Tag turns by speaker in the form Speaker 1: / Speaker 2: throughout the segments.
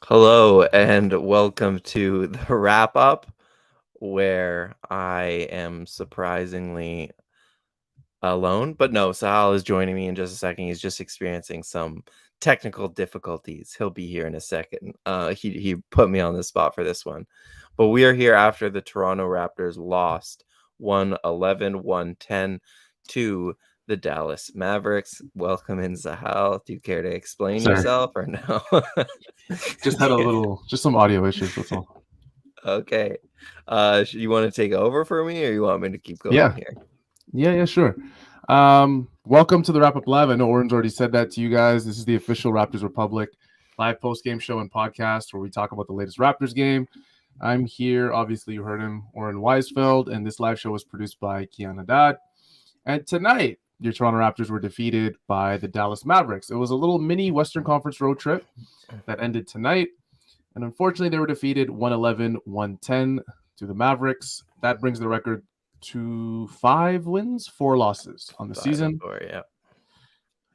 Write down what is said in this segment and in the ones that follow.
Speaker 1: Hello and welcome to the wrap up, where I am surprisingly alone. But no, Sahal is joining me in just a second. He's just experiencing some technical difficulties. He'll be here in a second. He put me on the spot for this one. But we are here after the Toronto Raptors lost 111-110 to the Dallas Mavericks. Welcome in, Sahal. Do you care to explain
Speaker 2: Sorry,
Speaker 1: yourself or no?
Speaker 2: just had just some audio issues. That's all.
Speaker 1: Okay. You want to take over for me, or you want me to keep going
Speaker 2: Yeah,
Speaker 1: here?
Speaker 2: yeah, sure. Welcome to the Wrap Up Live. I know Oren's already said that to you guys. This is the official Raptors Republic live post game show and podcast where we talk about the latest Raptors game. I'm here. Obviously, you heard him, Oren Weisfeld, and this live show was produced by Kian Haddad. And tonight, your Toronto Raptors were defeated by the Dallas Mavericks. It was a little mini Western Conference road trip that ended tonight. And unfortunately, they were defeated 111-110 to the Mavericks. That brings the record to 5 wins, 4 losses on the season.
Speaker 1: 5-4, yeah.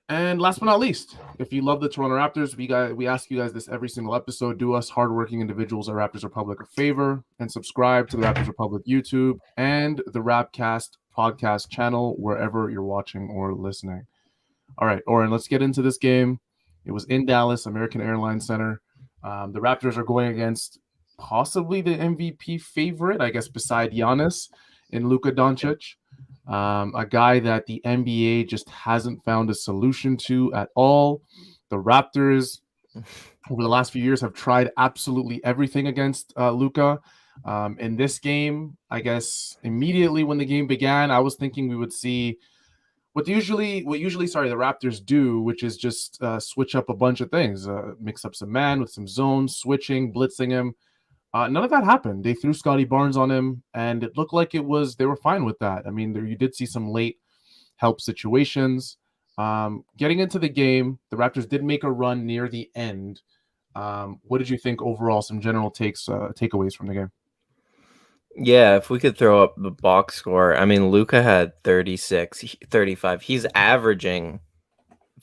Speaker 2: And last but not least, if you love the Toronto Raptors, we ask you guys this every single episode. Do us hardworking individuals at Raptors Republic a favor and subscribe to the Raptors Republic YouTube and the Rapcast podcast channel wherever you're watching or listening. All right, Oren, let's get into this game. It was in Dallas, American Airlines Center. The Raptors are going against possibly the MVP favorite, I guess, beside Giannis, in Luka Doncic, a guy that the NBA just hasn't found a solution to at all. The Raptors, over the last few years, have tried absolutely everything against Luka. In this game, I guess immediately when the game began, I was thinking we would see what usually the Raptors do, which is just switch up a bunch of things, mix up some man with some zones, switching, blitzing him. None of that happened. They threw Scotty Barnes on him, and it looked like they were fine with that. I mean, you did see some late help situations. Getting into the game, the Raptors did make a run near the end. What did you think overall? Some general takeaways from the game?
Speaker 1: Yeah, if we could throw up the box score. I mean, Luka had 36, 35. He's averaging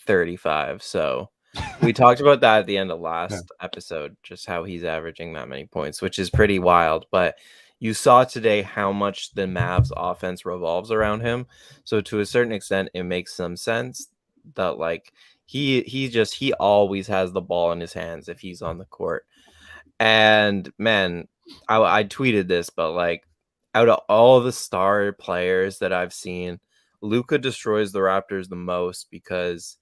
Speaker 1: 35. So we talked about that at the end of last episode, just how he's averaging that many points, which is pretty wild. But you saw today how much the Mavs offense revolves around him. So to a certain extent, it makes some sense that like he always has the ball in his hands if he's on the court. And man, I tweeted this, but like out of all the star players that I've seen, Luka destroys the Raptors the most because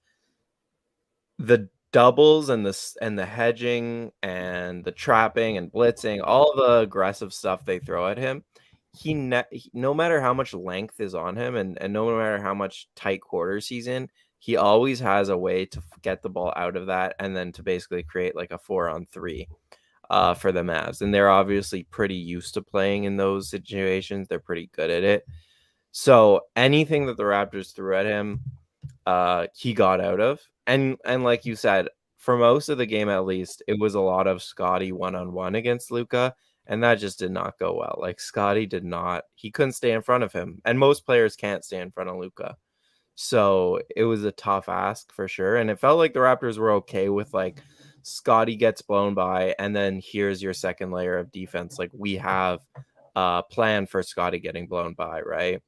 Speaker 1: the doubles and the hedging and the trapping and blitzing, all the aggressive stuff they throw at him, no matter how much length is on him and no matter how much tight quarters he's in, he always has a way to get the ball out of that and then to basically create like a 4-on-3 for the Mavs. And they're obviously pretty used to playing in those situations. They're pretty good at it. So anything that the Raptors threw at him, he got out of. And like you said, for most of the game at least, it was a lot of Scotty one-on-one against Luka, and that just did not go well. Like Scotty he couldn't stay in front of him, and most players can't stay in front of Luka. So it was a tough ask for sure, and it felt like the Raptors were okay with like Scotty gets blown by, and then here's your second layer of defense. Like we have a plan for Scotty getting blown by, right?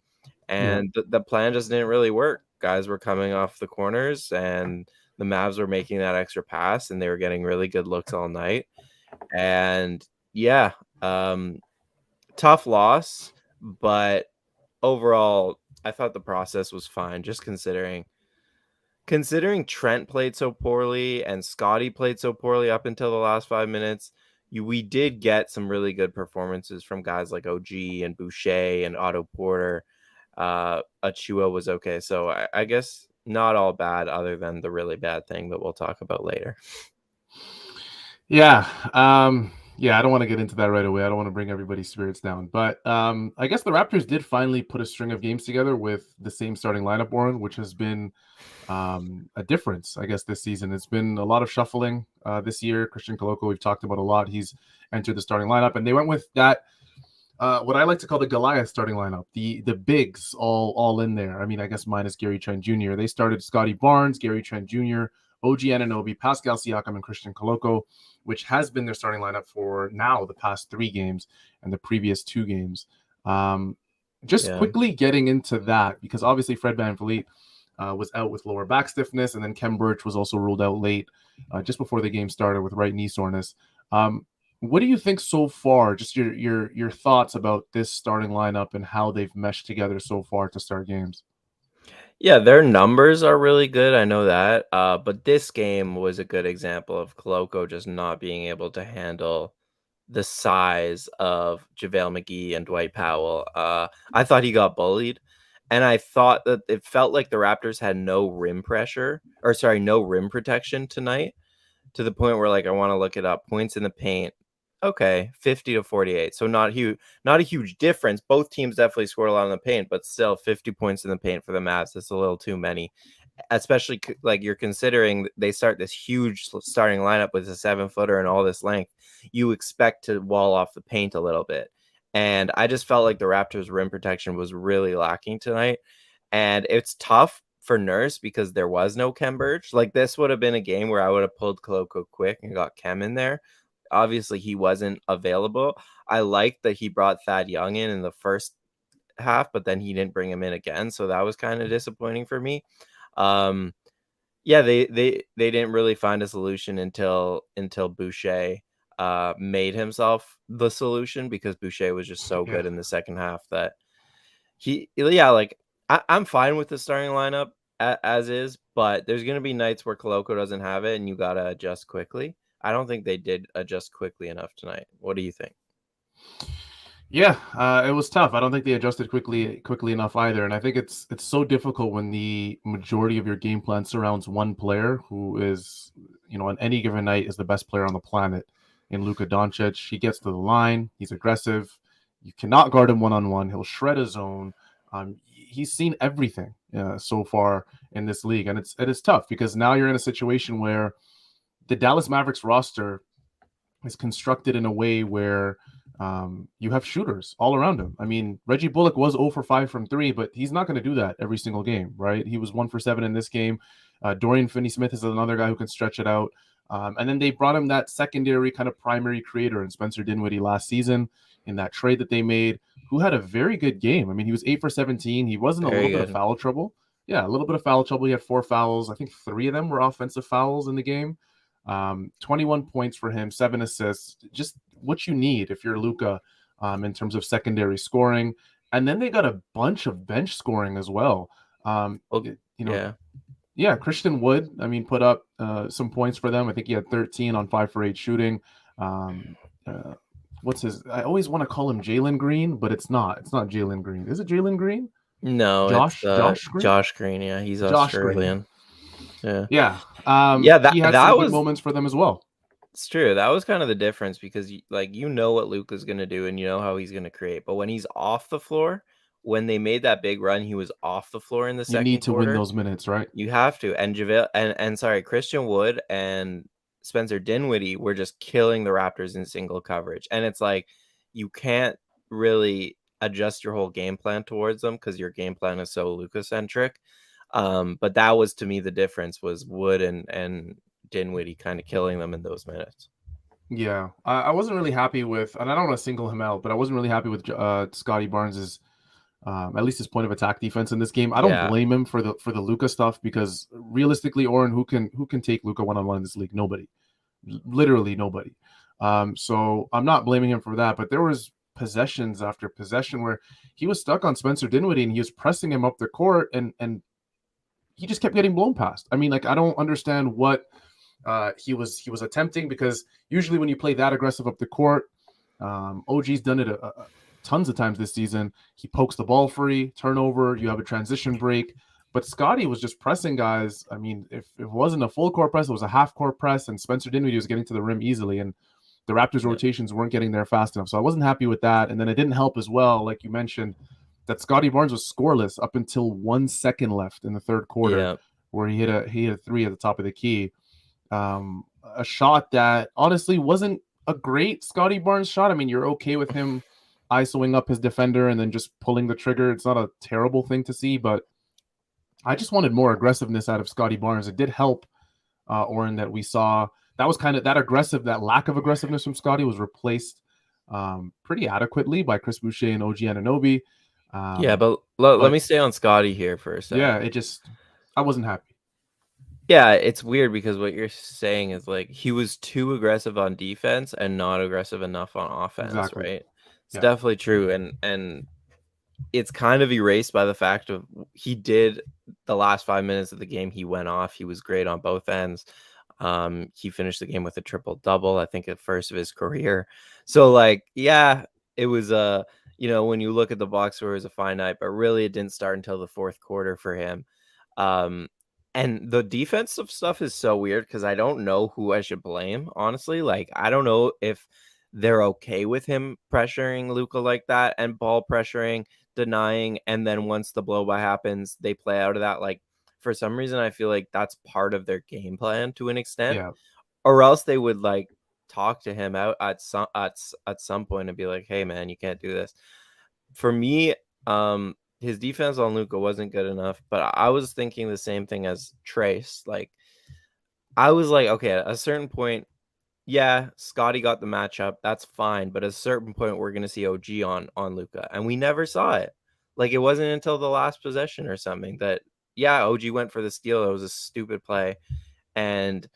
Speaker 1: And the plan just didn't really work. Guys were coming off the corners, and the Mavs were making that extra pass, and they were getting really good looks all night. And yeah, tough loss, but overall, I thought the process was fine. Just considering Trent played so poorly and Scotty played so poorly up until the last 5 minutes, we did get some really good performances from guys like OG and Boucher and Otto Porter. Achua was okay. So I guess not all bad other than the really bad thing that we'll talk about later.
Speaker 2: Yeah. I don't want to get into that right away. I don't want to bring everybody's spirits down. But I guess the Raptors did finally put a string of games together with the same starting lineup, Warren, which has been a difference, I guess, this season. It's been a lot of shuffling this year. Christian Koloko, we've talked about a lot. He's entered the starting lineup, and they went with that, what I like to call the Goliath starting lineup, the bigs all in there. I mean, I guess minus Gary Trent Jr. They started Scotty Barnes, Gary Trent Jr., OG Anunoby, Pascal Siakam, and Christian Koloko, which has been their starting lineup for now the past 3 games and the previous 2 games. Just quickly getting into that, because obviously Fred VanVleet was out with lower back stiffness, and then Kem Birch was also ruled out late just before the game started with right knee soreness. What do you think so far? Just your thoughts about this starting lineup and how they've meshed together so far to start games.
Speaker 1: Yeah, their numbers are really good. I know that. But this game was a good example of Koloko just not being able to handle the size of JaVale McGee and Dwight Powell. I thought he got bullied, and I thought that it felt like the Raptors had no rim protection tonight, to the point where, like, I want to look it up. Points in the paint. Okay, 50 to 48. So not a huge difference. Both teams definitely scored a lot in the paint, but still 50 points in the paint for the Mavs. That's a little too many. Especially like you're considering they start this huge starting lineup with a 7-footer and all this length. You expect to wall off the paint a little bit. And I just felt like the Raptors rim protection was really lacking tonight. And it's tough for Nurse because there was no Kem Birch. Like, this would have been a game where I would have pulled Koloko quick and got Kem in there. Obviously, he wasn't available. I liked that he brought Thad Young in the first half, but then he didn't bring him in again. So that was kind of disappointing for me. Yeah, they didn't really find a solution until Boucher made himself the solution, because Boucher was just so good in the second half that I'm fine with the starting lineup as is, but there's going to be nights where Koloko doesn't have it and you got to adjust quickly. I don't think they did adjust quickly enough tonight. What do you think?
Speaker 2: Yeah, it was tough. I don't think they adjusted quickly enough either. And I think it's so difficult when the majority of your game plan surrounds one player who is, on any given night is the best player on the planet in Luka Doncic. He gets to the line. He's aggressive. You cannot guard him one-on-one. He'll shred a zone. He's seen everything so far in this league. And it is tough because now you're in a situation where the Dallas Mavericks roster is constructed in a way where you have shooters all around him. I mean, Reggie Bullock was 0 for 5 from 3, but he's not going to do that every single game, right? He was 1 for 7 in this game. Dorian Finney-Smith is another guy who can stretch it out. And then they brought him that secondary kind of primary creator in Spencer Dinwiddie last season in that trade that they made, who had a very good game. I mean, he was 8 for 17. He wasn't a little bit of foul trouble. Yeah, a little bit of foul trouble. He had 4 fouls. I think 3 of them were offensive fouls in the game. 21 points for him, 7 assists, just what you need if you're Luka in terms of secondary scoring. And then they got a bunch of bench scoring as well. Christian Wood, I mean, put up some points for them. I think he had 13 on 5 for 8 shooting. What's his? I always want to call him Jalen Green, but it's not. It's not Jalen Green. Is it Jalen Green?
Speaker 1: No,
Speaker 2: Josh Green.
Speaker 1: Josh Green. Yeah, he's Australian. Yeah.
Speaker 2: He had some good moments for them as well.
Speaker 1: It's true. That was kind of the difference because, what Luka's going to do and you know how he's going to create. But when he's off the floor, when they made that big run, he was off the floor in the second quarter.
Speaker 2: You need to win those minutes, right?
Speaker 1: You have to. And Christian Wood and Spencer Dinwiddie were just killing the Raptors in single coverage. And it's like, you can't really adjust your whole game plan towards them because your game plan is so Luka-centric. But that was, to me, the difference was Wood and Dinwiddie kind of killing them in those minutes.
Speaker 2: Yeah, I wasn't really happy with, and I don't want to single him out, but I wasn't really happy with Scotty Barnes's, at least his point of attack defense in this game. I don't blame him for the Luka stuff because realistically, Oren, who can take Luka one-on-one in this league? Nobody, literally nobody. So I'm not blaming him for that, but there was possessions after possession where he was stuck on Spencer Dinwiddie and he was pressing him up the court and he just kept getting blown past. I mean, I don't understand what he was attempting, because usually when you play that aggressive up the court, OG's done it tons of times this season. He pokes the ball free, turnover, you have a transition break. But Scotty was just pressing guys. I mean, if it wasn't a full court press, it was a half court press, and Spencer Dinwiddie was getting to the rim easily, and the Raptors' rotations weren't getting there fast enough. So I wasn't happy with that. And then it didn't help as well, like you mentioned, that Scotty Barnes was scoreless up until 1 second left in the third quarter, where he hit a 3 at the top of the key. A shot that honestly wasn't a great Scotty Barnes shot. I mean, you're okay with him isoing up his defender and then just pulling the trigger. It's not a terrible thing to see, but I just wanted more aggressiveness out of Scotty Barnes. It did help Oren, that we saw. That was kind of that aggressive, that lack of aggressiveness from Scotty was replaced pretty adequately by Chris Boucher and OG Anunoby.
Speaker 1: But let me stay on Scotty here for a second.
Speaker 2: Yeah, I wasn't happy.
Speaker 1: Yeah, it's weird because what you're saying is like he was too aggressive on defense and not aggressive enough on offense,
Speaker 2: Exactly.
Speaker 1: right? It's definitely true, and it's kind of erased by the fact of he did the last 5 minutes of the game. He went off. He was great on both ends. He finished the game with a triple-double, I think, at first of his career. So, like, yeah, it was when you look at the box score, it was a fine night, but really it didn't start until the fourth quarter for him. And the defensive stuff is so weird because I don't know who I should blame, honestly. Like, I don't know if they're okay with him pressuring Luka like that and ball pressuring, denying, and then once the blow by happens, they play out of that. Like, for some reason, I feel like that's part of their game plan to an extent, or else they would like talk to him out at some point and be like, "Hey, man, you can't do this." For me, his defense on Luka wasn't good enough, but I was thinking the same thing as Trace. Like, I was like, okay, at a certain point, yeah, Scotty got the matchup. That's fine. But at a certain point, we're going to see OG on Luka. And we never saw it. Like, it wasn't until the last possession or something that, yeah, OG went for the steal. It was a stupid play. And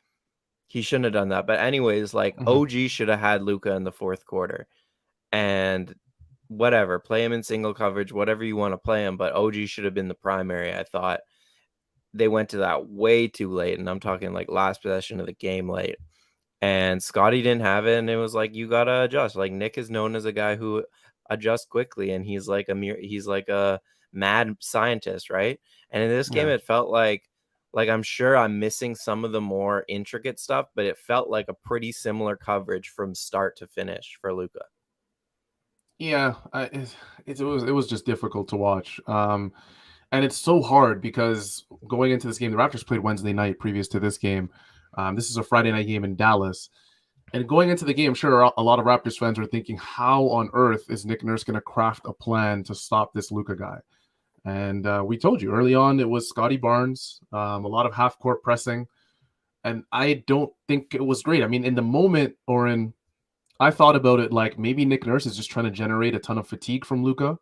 Speaker 1: he shouldn't have done that. But anyways, like, OG should have had Luka in the fourth quarter. And whatever, play him in single coverage, whatever you want to play him. But OG should have been the primary, I thought. They went to that way too late. And I'm talking like last possession of the game late. And Scotty didn't have it, and it was like, you gotta adjust. Like, Nick is known as a guy who adjusts quickly, and he's like a mad scientist, right? And in this game, it felt like I'm sure I'm missing some of the more intricate stuff, but it felt like a pretty similar coverage from start to finish for Luka.
Speaker 2: Yeah, it was just difficult to watch. And it's so hard because going into this game, the Raptors played Wednesday night previous to this game. This is a Friday night game in Dallas. And going into the game, I'm sure a lot of Raptors fans are thinking, how on earth is Nick Nurse going to craft a plan to stop this Luka guy? And we told you early on, it was Scotty Barnes, a lot of half-court pressing. And I don't think it was great. I mean, in the moment, Oren, I thought about it like maybe Nick Nurse is just trying to generate a ton of fatigue from Luka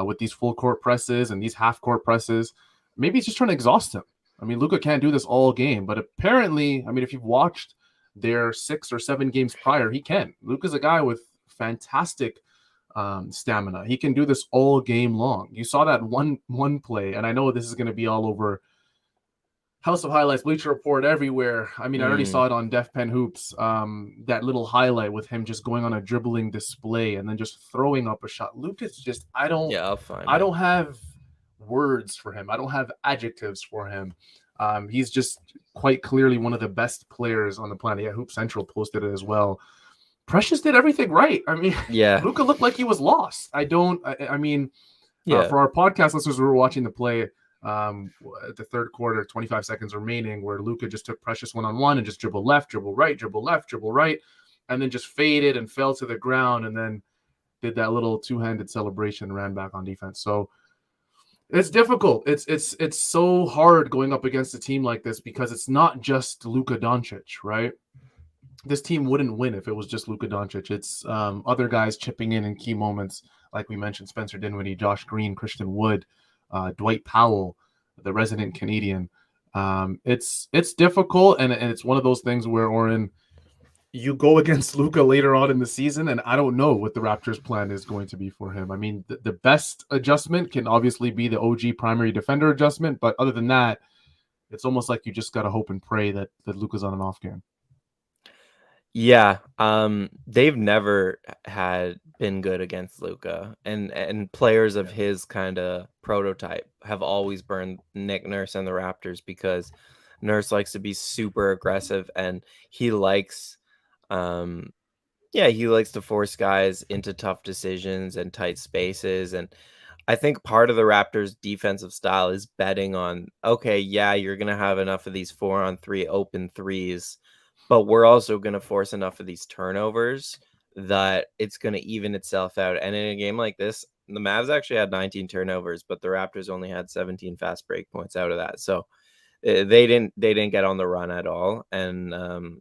Speaker 2: with these full-court presses and these half-court presses. Maybe he's just trying to exhaust him. I mean, Luka can't do this all game, but apparently, I mean, if you've watched their 6 or 7 games prior, he can. Luka's a guy with fantastic stamina. He can do this all game long. You saw that one play, and I know this is going to be all over House of Highlights, Bleacher Report, everywhere. I mean, I already saw it on Def Pen Hoops, that little highlight with him just going on a dribbling display and then just throwing up a shot. Luka's just, I don't have words for him. I don't have adjectives for him. He's just quite clearly one of the best players on the planet. Yeah, Hoop Central posted it as well. Precious did everything right. I mean, Luka looked like he was lost. For our podcast listeners who were watching the play at the third quarter, 25 seconds remaining, where Luka just took Precious one-on-one and just dribble left, dribble right, dribble left, dribble right, and then just faded and fell to the ground and then did that little two-handed celebration and ran back on defense. So it's difficult. It's so hard going up against a team like this because it's not just Luka Doncic, right? This team wouldn't win if it was just Luka Doncic. It's other guys chipping in key moments, like we mentioned, Spencer Dinwiddie, Josh Green, Christian Wood, Dwight Powell, the resident Canadian. It's difficult, and it's one of those things where, Oren, you go against Luka later on in the season, and I don't know what the Raptors' plan is going to be for him. I mean, the best adjustment can obviously be the OG primary defender adjustment, but other than that, it's almost like you just got to hope and pray that Luka's on an off game.
Speaker 1: Yeah, they've never had been good against Luka, and players of his kind of prototype have always burned Nick Nurse and the Raptors because Nurse likes to be super aggressive, and he likes to force guys into tough decisions and tight spaces. And I think part of the Raptors' defensive style is betting on, okay, yeah, you're going to have enough of these 4-on-3 open threes, but we're also going to force enough of these turnovers that it's going to even itself out. And in a game like this, the Mavs actually had 19 turnovers, but the Raptors only had 17 fast break points out of that. So They didn't get on the run at all, and I don't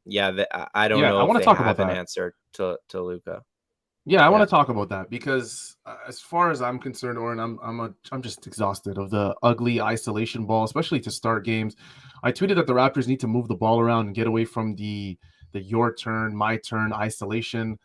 Speaker 2: I
Speaker 1: know if
Speaker 2: want to
Speaker 1: they
Speaker 2: talk about
Speaker 1: have an
Speaker 2: that.
Speaker 1: answer to Luka.
Speaker 2: Yeah, I want
Speaker 1: Yeah,
Speaker 2: to talk about that because, as far as I'm concerned, Oren, I'm just exhausted of the ugly isolation ball, especially to start games. I tweeted that the Raptors need to move the ball around and get away from the your turn, my turn isolation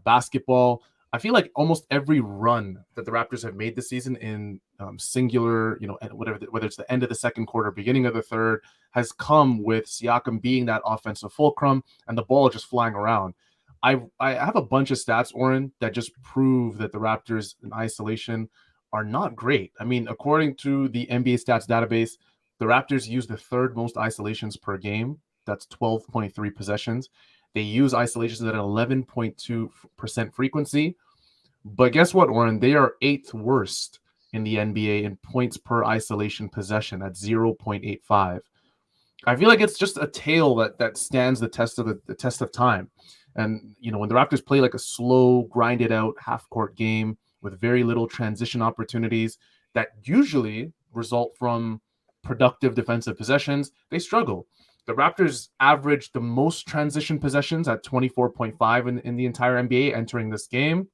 Speaker 2: basketball. I feel like almost every run that the Raptors have made this season in singular, whether it's the end of the second quarter, beginning of the third, has come with Siakam being that offensive fulcrum and the ball just flying around. I have a bunch of stats, Oren, that just prove that the Raptors in isolation are not great. I mean, according to the NBA stats database, the Raptors use the third most isolations per game. That's 12.3 possessions. They use isolations at an 11.2% frequency. But guess what, Oren? They are eighth worst in the NBA in points per isolation possession at 0.85. I feel like it's just a tale that stands the test of the test of time. And when the Raptors play like a slow, grinded out half court game with very little transition opportunities that usually result from productive defensive possessions, they struggle. The Raptors averaged the most transition possessions at 24.5 in the entire NBA entering this game.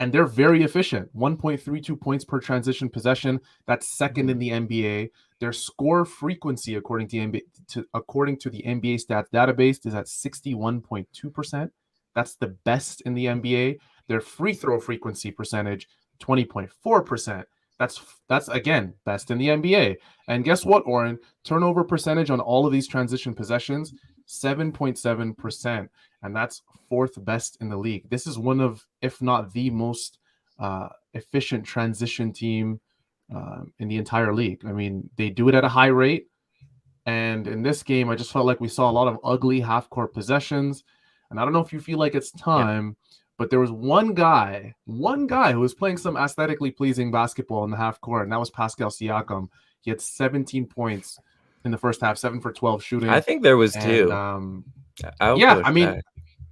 Speaker 2: And they're very efficient, 1.32 points per transition possession. That's second in the NBA. Their score frequency, according to the NBA stats database, is at 61.2%. That's the best in the NBA. Their free throw frequency percentage, 20.4%. That's again best in the NBA. And guess what, Oren? Turnover percentage on all of these transition possessions, 7.7%, and that's fourth best in the league. This is one of, if not the most efficient transition team in the entire league. I mean, they do it at a high rate. And in this game, I just felt like we saw a lot of ugly half-court possessions. And I don't know if you feel like it's time, but there was one guy who was playing some aesthetically pleasing basketball in the half court, and that was Pascals Siakam. He had 17 points in the first half, 7 for 12 shooting.
Speaker 1: I think there was
Speaker 2: and
Speaker 1: two.
Speaker 2: I mean,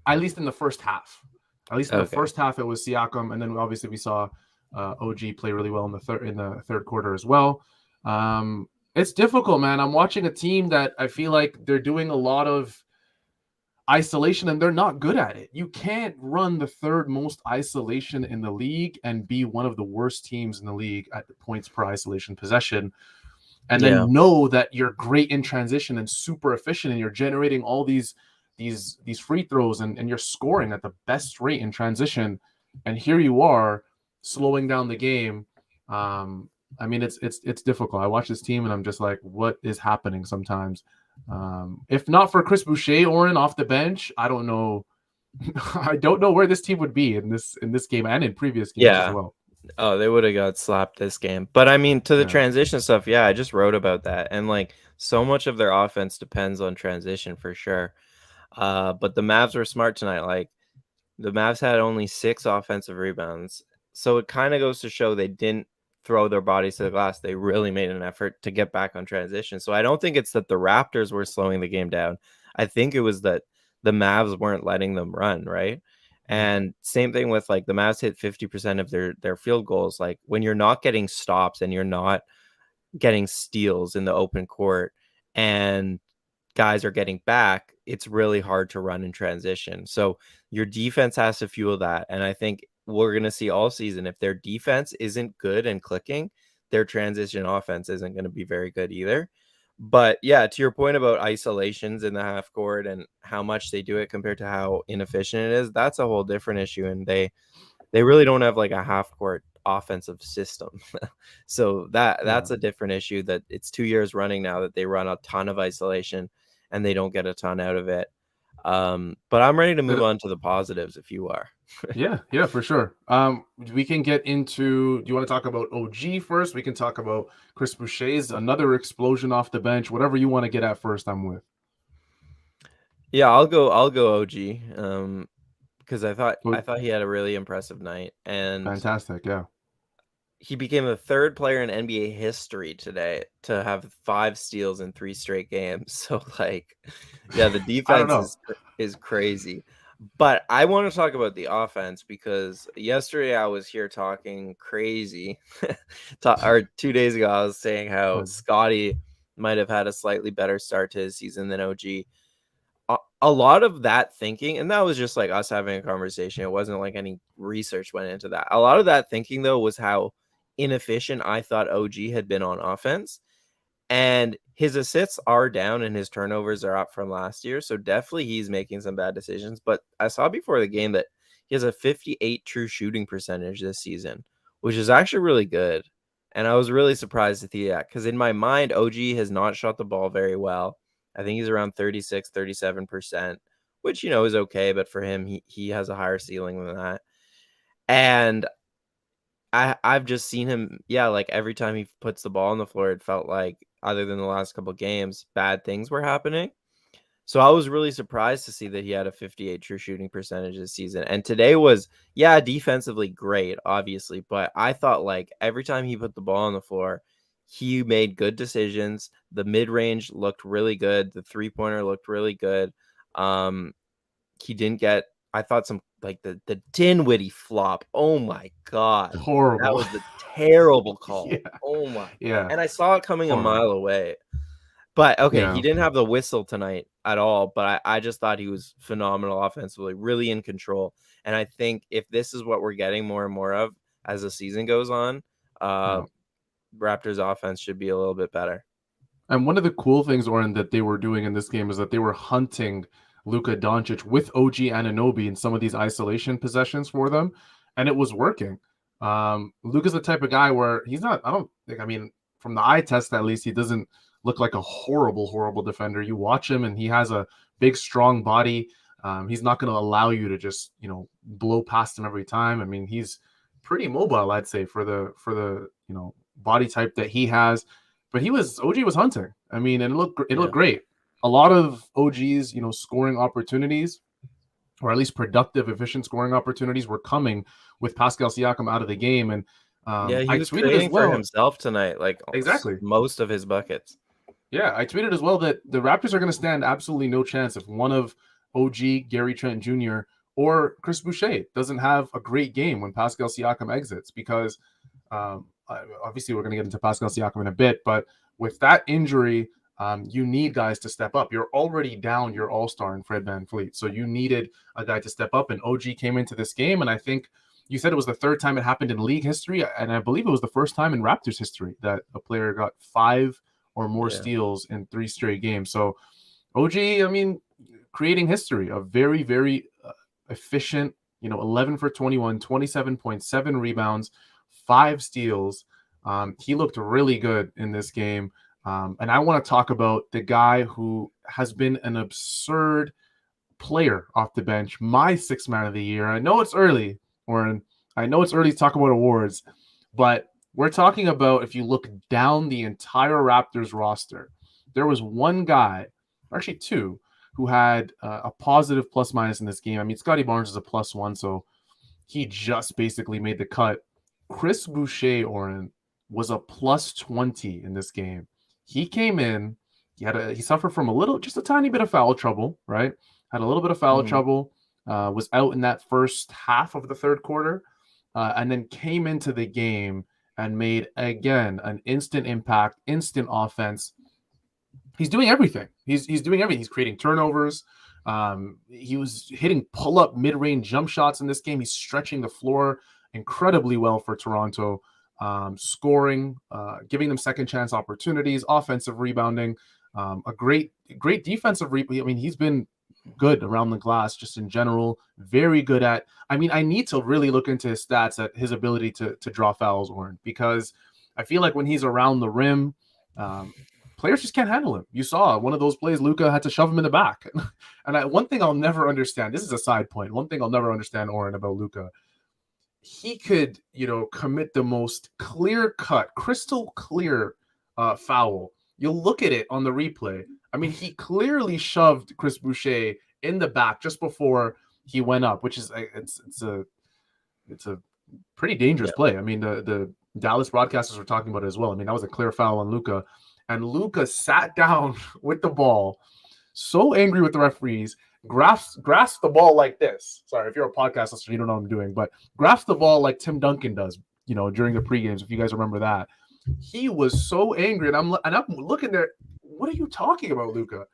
Speaker 2: at least in the first half. At least in the first half, it was Siakam, and then obviously we saw OG play really well in the third quarter as well. It's difficult, man. I'm watching a team that I feel like they're doing a lot of isolation and they're not good at it. You can't run the third most isolation in the league and be one of the worst teams in the league at the points per isolation possession, and then know that you're great in transition and super efficient and you're generating all these free throws and you're scoring at the best rate in transition, and here you are slowing down the game. I mean, it's difficult. I watch this team and I'm just like, what is happening sometimes? If not for Chris Boucher, Oren, off the bench, I don't know. I don't know where this team would be in this game and in previous games as well.
Speaker 1: Oh, they would have got slapped this game. But I mean, to the transition stuff, I just wrote about that. And like, so much of their offense depends on transition for sure. But the Mavs were smart tonight. Like, the Mavs had only 6 offensive rebounds. So it kind of goes to show they didn't throw their bodies to the glass. They really made an effort to get back on transition. So I don't think it's that the Raptors were slowing the game down. I think it was that the Mavs weren't letting them run, right? And same thing with like the Mavs hit 50% of their field goals. Like when you're not getting stops and you're not getting steals in the open court and guys are getting back, it's really hard to run in transition. So your defense has to fuel that. And I think we're going to see all season, if their defense isn't good and clicking, their transition offense isn't going to be very good either. But yeah, to your point about isolations in the half court and how much they do it compared to how inefficient it is, that's a whole different issue. And they really don't have like a half court offensive system. So that's a different issue, that it's 2 years running now that they run a ton of isolation and they don't get a ton out of it. But I'm ready to move on to the positives if you are.
Speaker 2: Yeah, for sure. We can get into, do you want to talk about OG first? We can talk about Chris Boucher's another explosion off the bench. Whatever you want to get at first, I'm with.
Speaker 1: Yeah, I'll go OG. Because I thought he had a really impressive night. And
Speaker 2: fantastic, yeah.
Speaker 1: He became the third player in NBA history today to have 5 steals in 3 straight games. So like, yeah, the defense is crazy. But I want to talk about the offense because yesterday I was here talking crazy. Or 2 days ago, I was saying how Scotty might have had a slightly better start to his season than OG. A lot of that thinking, and that was just like us having a conversation. It wasn't like any research went into that. A lot of that thinking, though, was how inefficient I thought OG had been on offense. And his assists are down and his turnovers are up from last year. So definitely he's making some bad decisions. But I saw before the game that he has a 58 true shooting percentage this season, which is actually really good. And I was really surprised to see that because in my mind, OG has not shot the ball very well. I think he's around 36, 37%, which, is okay. But for him, he has a higher ceiling than that. And I've just seen him, like every time he puts the ball on the floor, it felt like, other than the last couple games, bad things were happening. So I was really surprised to see that he had a 58 true shooting percentage this season. And today was, defensively great, obviously. But I thought like every time he put the ball on the floor, he made good decisions. The mid-range looked really good. The three-pointer looked really good. He didn't get, I thought some like the Dinwiddie flop. Oh my God.
Speaker 2: Horrible.
Speaker 1: That was the terrible call.
Speaker 2: Yeah.
Speaker 1: Oh my.
Speaker 2: Yeah.
Speaker 1: And I saw it coming
Speaker 2: Horrible.
Speaker 1: a mile away. But okay,
Speaker 2: Yeah.
Speaker 1: he didn't have the whistle tonight at all. But I just thought he was phenomenal offensively, really in control. And I think if this is what we're getting more and more of as the season goes on, Raptors offense should be a little bit better.
Speaker 2: And one of the cool things, Oren, that they were doing in this game is that they were hunting Luka Doncic with OG Anunoby in some of these isolation possessions for them, and it was working. Luka's the type of guy where he's not, I don't think, I mean, from the eye test at least, he doesn't look like a horrible defender. You watch him and he has a big, strong body. He's not going to allow you to just, blow past him every time. I mean, he's pretty mobile, I'd say, for the body type that he has. But OG was hunting. I mean, and it looked great. A lot of OG's, scoring opportunities, or at least productive, efficient scoring opportunities, were coming with Pascal Siakam out of the game. And
Speaker 1: he was creating for himself tonight, like
Speaker 2: exactly
Speaker 1: most of his buckets.
Speaker 2: Yeah, I tweeted as well that the Raptors are going to stand absolutely no chance if one of OG, Gary Trent Jr., or Chris Boucher doesn't have a great game when Pascal Siakam exits, because obviously we're going to get into Pascal Siakam in a bit, but with that injury, you need guys to step up. You're already down your all-star in Fred VanVleet, so you needed a guy to step up, and OG came into this game, and I think you said it was the third time it happened in league history, and I believe it was the first time in Raptors history that a player got 5 or more steals in 3 straight games. So OG, I mean, creating history, a very, very efficient, 11 for 21, 27.7 rebounds, 5 steals. He looked really good in this game. And I want to talk about the guy who has been an absurd player off the bench, my 6th man of the year. I know it's early, Oren. I know it's early to talk about awards, but we're talking about, if you look down the entire Raptors roster, there was one guy, or actually 2, who had a positive plus-minus in this game. I mean, Scotty Barnes is a +1, so he just basically made the cut. Chris Boucher, Oren, was a +20 in this game. He came in, he suffered from just a tiny bit of foul trouble, right? Had a little bit of foul trouble, was out in that first half of the third quarter, and then came into the game and made, again, an instant impact, instant offense. He's doing everything. He's doing everything. He's creating turnovers. He was hitting pull-up mid-range jump shots in this game. He's stretching the floor incredibly well for Toronto, scoring, giving them second chance opportunities, offensive rebounding, a great defensive rebound. I mean, he's been good around the glass just in general, very good at, I mean, I need to really look into his stats at his ability to draw fouls, Oren, because I feel like when he's around the rim, players just can't handle him. You saw one of those plays, Luka had to shove him in the back. And one thing I'll never understand, this is a side point, one thing I'll never understand, Oren, about Luka, he could, commit the most clear-cut, crystal clear foul. You'll look at it on the replay. I mean, he clearly shoved Chris Boucher in the back just before he went up, which is it's a pretty dangerous play. I mean, the Dallas broadcasters were talking about it as well. I mean, that was a clear foul on Luka, and Luka sat down with the ball, so angry with the referees, grasped the ball like this. Sorry, if you're a podcast listener, you don't know what I'm doing, but grasped the ball like Tim Duncan does, during the pregames, if you guys remember that. He was so angry, and I'm looking there. what are you talking about, Luka?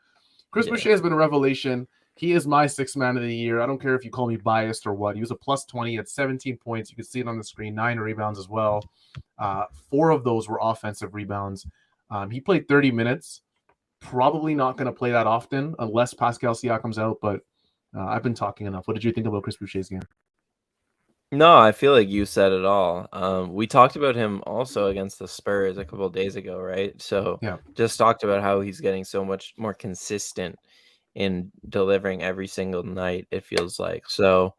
Speaker 2: Chris
Speaker 1: Yeah.
Speaker 2: Boucher has been a revelation. He is my sixth man of the year. I don't care if you call me biased or what. He was a plus 20 at 17 points. You can see it on the screen, 9 rebounds as well. 4 of those were offensive rebounds. He played 30 minutes. Probably not going to play that often unless Pascal Siakam's out, but I've been talking enough. What did you think about Chris Boucher's game?
Speaker 1: No, I feel like you said it all. We talked about him also against the Spurs a couple of days ago, right? So
Speaker 2: Yeah.
Speaker 1: just talked about how he's getting so much more consistent in delivering every single night, it feels like. So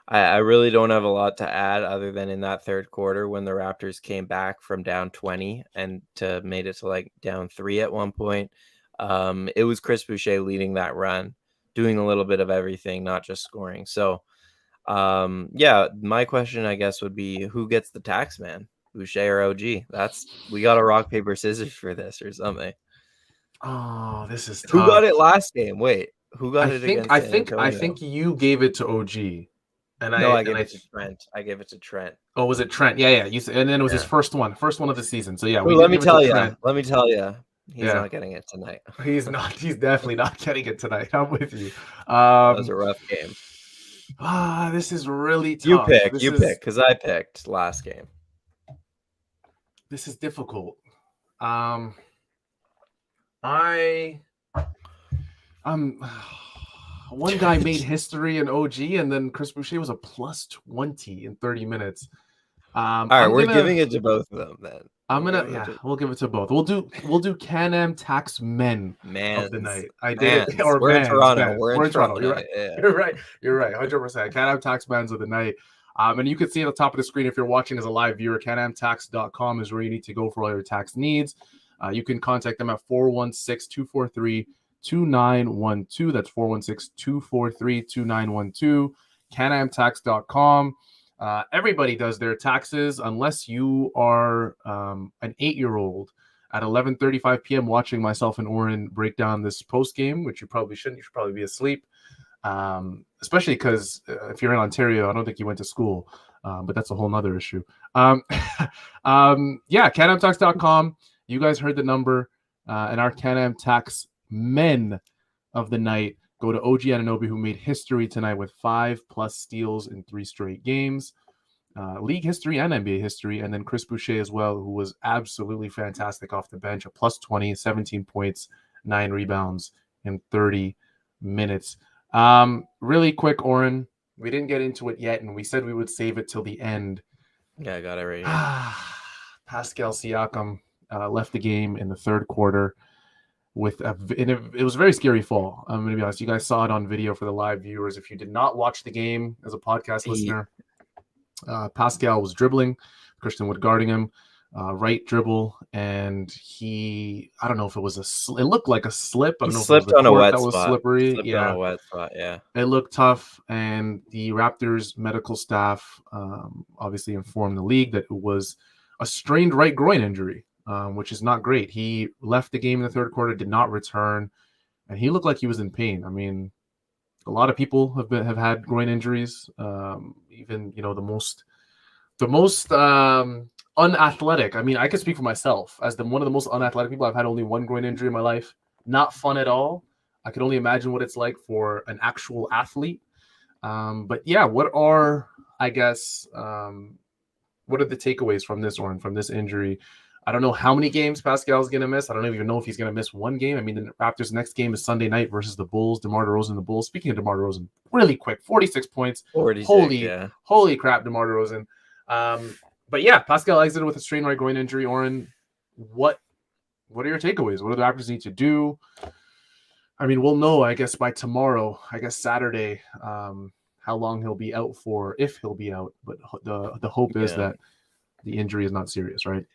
Speaker 1: I really don't have a lot to add other than in that third quarter when the Raptors came back from down 20 and made it to like down 3 at one point. It was Chris Boucher leading that run, doing a little bit of everything, not just scoring. So yeah, my question I guess would be who gets the tax man, Boucher or OG? We got a rock paper scissors for this or something.
Speaker 2: Oh, this is tough.
Speaker 1: Who got it last game? Wait, who got it against San Antonio?
Speaker 2: I think you gave it to OG.
Speaker 1: I gave it to Trent. I gave it to Trent.
Speaker 2: Oh, was it Trent? Yeah. You said, and then it was his first one of the season. So yeah,
Speaker 1: let me tell you, he's not getting it tonight.
Speaker 2: He's not. He's definitely not getting it tonight. I'm with you.
Speaker 1: That was a rough game.
Speaker 2: This is really tough.
Speaker 1: You pick, because I picked last game.
Speaker 2: This is difficult. One guy made history in OG, and then Chris Boucher was a plus 20 in 30 minutes.
Speaker 1: All right, we're giving it to both of them then.
Speaker 2: We'll give it to both. We'll do CanAm Tax Men of the night. I did it. Or
Speaker 1: we're in Toronto. We're in Toronto.
Speaker 2: You're right. Yeah. You're right. 100%. CanAm Tax Men's of the night. And you can see at the top of the screen if you're watching as a live viewer, CanAmTax.com is where you need to go for all your tax needs. You can contact them at 416-243-2912. That's 416-243-2912. CanAmTax.com. Everybody does their taxes unless you are an 8-year-old at 11:35 p.m. watching myself and Oren break down this post game, which you probably shouldn't. You should probably be asleep, especially because if you're in Ontario, I don't think you went to school, but that's a whole nother issue. CanAmTax.com. You guys heard the number, and our CanAm Tax Men of the night go to OG Anunoby, who made history tonight with 5+ steals in 3 straight games. League history and NBA history. And then Chris Boucher as well, who was absolutely fantastic off the bench. A plus 20, 17 points, 9 rebounds in 30 minutes. Really quick, Oren. We didn't get into it yet, and we said we would save it till the end.
Speaker 1: Yeah, I got it right here.
Speaker 2: Pascal Siakam left the game in the third quarter. It was a very scary fall. I'm going to be honest. You guys saw it on video for the live viewers. If you did not watch the game as a podcast listener, Pascal was dribbling. Christian Wood guarding him, right dribble, and I don't know if it was it looked like a slip. I don't know
Speaker 1: slipped
Speaker 2: if it was
Speaker 1: on a wet
Speaker 2: that was
Speaker 1: spot.
Speaker 2: slippery.
Speaker 1: Slipped on a wet spot, yeah.
Speaker 2: It looked tough, and the Raptors medical staff obviously informed the league that it was a strained right groin injury. Which is not great. He left the game in the third quarter, did not return, and he looked like he was in pain. I mean, a lot of people have had groin injuries. Even the most unathletic. I mean, I can speak for myself as one of the most unathletic people. I've had only one groin injury in my life. Not fun at all. I could only imagine what it's like for an actual athlete. But yeah, what are the takeaways from this, Oren, from this injury? I don't know how many games Pascal's going to miss. I don't even know if he's going to miss one game. I mean, the Raptors' next game is Sunday night versus the Bulls. DeMar DeRozan and the Bulls. Speaking of DeMar DeRozan, really quick, 46 points.
Speaker 1: 46,
Speaker 2: holy crap, DeMar DeRozan. But yeah, Pascal exited with a strained right groin injury. Oren, what are your takeaways? What do the Raptors need to do? I mean, we'll know, I guess, by tomorrow, Saturday, how long he'll be out for, if he'll be out. But the hope is that the injury is not serious, right?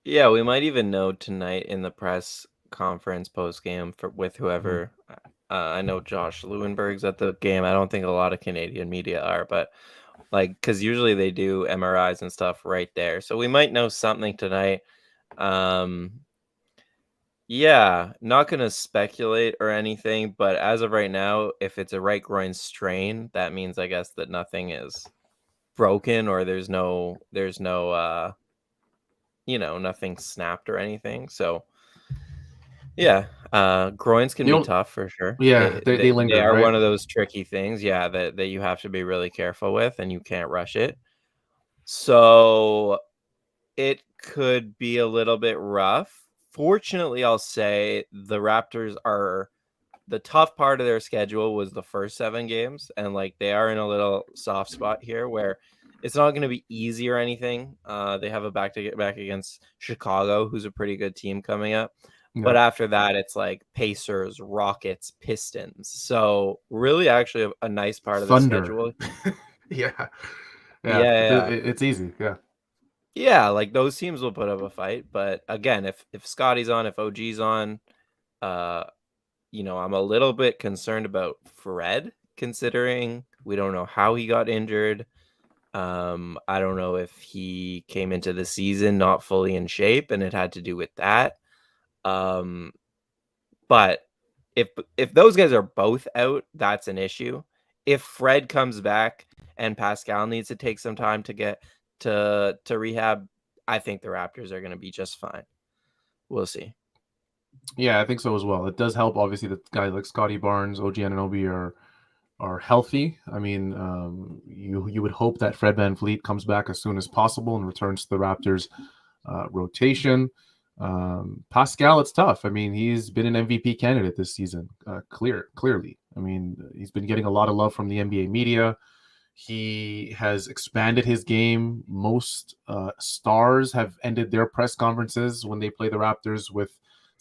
Speaker 1: Yeah, we might even know tonight in the press conference post game with whoever. I know Josh Lewenberg's at the game. I don't think a lot of Canadian media are, but because usually they do MRIs and stuff right there, so we might know something tonight. Yeah, not gonna speculate or anything, but as of right now, if it's a right groin strain, that means I guess that nothing is broken or there's no nothing snapped or anything. So Yeah, groins can
Speaker 2: You
Speaker 1: be
Speaker 2: don't,
Speaker 1: tough for sure.
Speaker 2: yeah,
Speaker 1: They
Speaker 2: they
Speaker 1: they they
Speaker 2: linger,
Speaker 1: are
Speaker 2: right?
Speaker 1: one of those tricky things, yeah, that you have to be really careful with, and you can't rush it. So, it could be a little bit rough. Fortunately, I'll say the Raptors are the tough part of their schedule was the first 7 games, and, like, they are in a little soft spot here where it's not gonna be easy or anything. They have a back to get back against Chicago, who's a pretty good team coming up. But
Speaker 2: Yeah.
Speaker 1: after that, it's like Pacers, Rockets, Pistons. So, really actually a nice part of the
Speaker 2: Thunder.
Speaker 1: schedule.
Speaker 2: Yeah. Yeah.
Speaker 1: Yeah, yeah, yeah.
Speaker 2: It's easy. Yeah.
Speaker 1: Yeah, like, those teams will put up a fight, but again, if Scotty's on, if OG's on, uh I'm a little bit concerned about Fred, considering we don't know how he got injured. I don't know if he came into the season not fully in shape and it had to do with that. Um, but if those guys are both out, that's an issue. If Fred comes back and Pascal needs to take some time to get to rehab, I think the Raptors are going to be just fine. We'll see.
Speaker 2: Yeah, I think so as well. It does help, obviously, that guys like Scotty Barnes, OG Anunoby are healthy. I mean, you would hope that Fred VanVleet comes back as soon as possible and returns to the Raptors rotation. Pascal, it's tough. I mean, he's been an MVP candidate this season, clearly. I mean, he's been getting a lot of love from the NBA media. He has expanded his game. Most stars have ended their press conferences when they play the Raptors with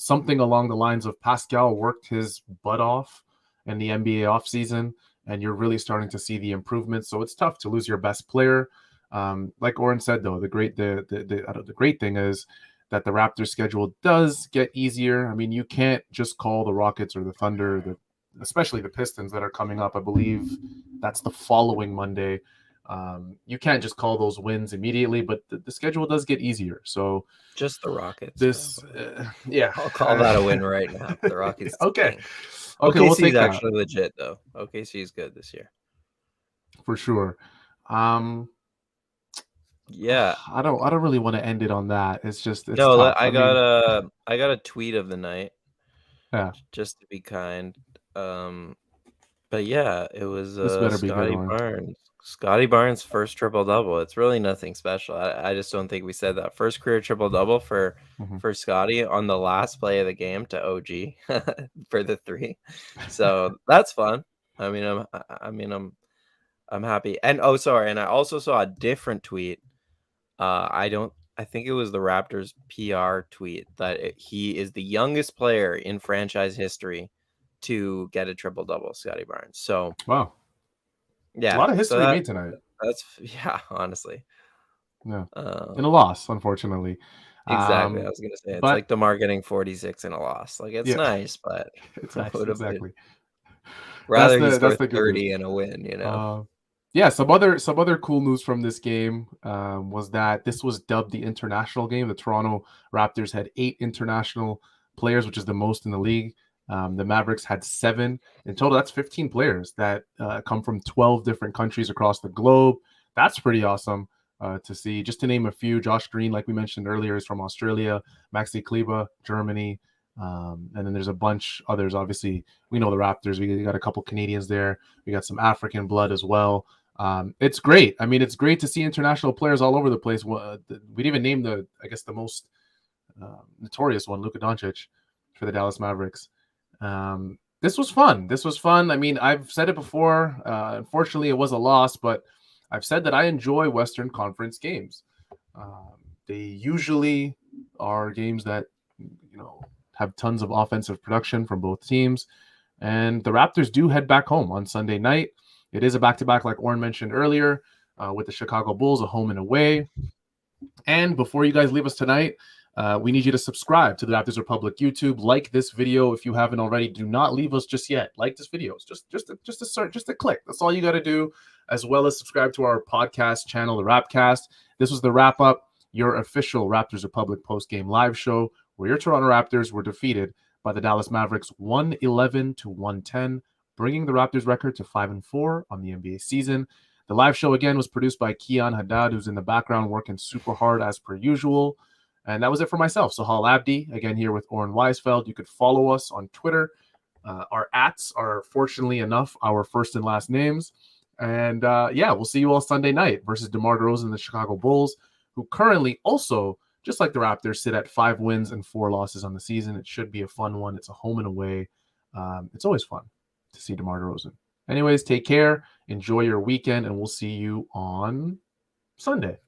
Speaker 2: something along the lines of Pascal worked his butt off in the NBA offseason, and you're really starting to see the improvements. So it's tough to lose your best player. Like Oren said, though, the great thing is that the Raptors schedule does get easier. I mean, you can't just call the Rockets or the Thunder, especially the Pistons that are coming up. I believe that's the following Monday. You can't just call those wins immediately, but the schedule does get easier. So
Speaker 1: Just the Rockets,
Speaker 2: this,
Speaker 1: probably.
Speaker 2: yeah,
Speaker 1: I'll call that a win right now. The Rockets
Speaker 2: okay,
Speaker 1: stink.
Speaker 2: okay, we'll
Speaker 1: OKC is
Speaker 2: take that
Speaker 1: actually legit though. OKC is good this year.
Speaker 2: for sure. Um,
Speaker 1: Yeah.
Speaker 2: I don't really want to end it on that. It's
Speaker 1: No,
Speaker 2: tough.
Speaker 1: I
Speaker 2: I
Speaker 1: got
Speaker 2: mean,
Speaker 1: a tweet of the night
Speaker 2: yeah,
Speaker 1: just to be kind. Um, but yeah, it was
Speaker 2: this better be a good one.
Speaker 1: Scotty Barnes' first triple double. It's really nothing special. I just don't think we said that. First career triple double
Speaker 2: Mhm.
Speaker 1: for Scotty on the last play of the game to OG for the 3. So that's fun. I mean, I'm happy. And oh, sorry, and I also saw a different tweet. I think it was the Raptors PR tweet that he is the youngest player in franchise history to get a triple double, Scotty Barnes. So
Speaker 2: Wow, a
Speaker 1: yeah,
Speaker 2: lot of history made tonight.
Speaker 1: that's yeah, honestly.
Speaker 2: Yeah, in a
Speaker 1: Um,
Speaker 2: loss, unfortunately.
Speaker 1: exactly. I
Speaker 2: Um,
Speaker 1: was gonna say it's
Speaker 2: but
Speaker 1: like DeMar getting 46 in a loss. Like it's
Speaker 2: yeah,
Speaker 1: nice, but
Speaker 2: it's
Speaker 1: I
Speaker 2: nice.
Speaker 1: would have been
Speaker 2: Exactly.
Speaker 1: rather he
Speaker 2: That's
Speaker 1: score
Speaker 2: the good news.
Speaker 1: 30 and a win.
Speaker 2: Uh, yeah, some other cool news from this game was that this was dubbed the international game. The Toronto Raptors had 8 international players, which is the most in the league. The Mavericks had 7 in total. That's 15 players that come from 12 different countries across the globe. That's pretty awesome to see. Just to name a few, Josh Green, like we mentioned earlier, is from Australia. Maxi Kleba, Germany. And then there's a bunch others. Obviously, we know the Raptors. We got a couple Canadians there. We got some African blood as well. It's great. I mean, it's great to see international players all over the place. We didn't even name the most notorious one, Luka Doncic, for the Dallas Mavericks. This was fun. This was fun. I mean, I've said it before. Unfortunately, it was a loss, but I've said that I enjoy Western Conference games. They usually are games that have tons of offensive production from both teams. And the Raptors do head back home on Sunday night. It is a back-to-back, like Oren mentioned earlier, with the Chicago Bulls, a home and away. And before you guys leave us tonight, we need you to subscribe to the Raptors Republic YouTube. Like this video if you haven't already. Do not leave us just yet. Like this video. It's just a click. That's all you got to do, as well as subscribe to our podcast channel, the Rapcast. This was the wrap up, your official Raptors Republic post-game live show, where your Toronto Raptors were defeated by the Dallas Mavericks 111-110, bringing the Raptors record to 5-4 on the NBA season. The live show, again, was produced by Keon Haddad, who's in the background working super hard as per usual. And that was it for myself. So Hal Abdi, again, here with Oren Weisfeld. You could follow us on Twitter. Our ats are, fortunately enough, our first and last names. And we'll see you all Sunday night versus DeMar DeRozan and the Chicago Bulls, who currently also, just like the Raptors, sit at 5 wins and 4 losses on the season. It should be a fun one. It's a home and away. It's always fun to see DeMar DeRozan. Anyways, take care. Enjoy your weekend, and we'll see you on Sunday.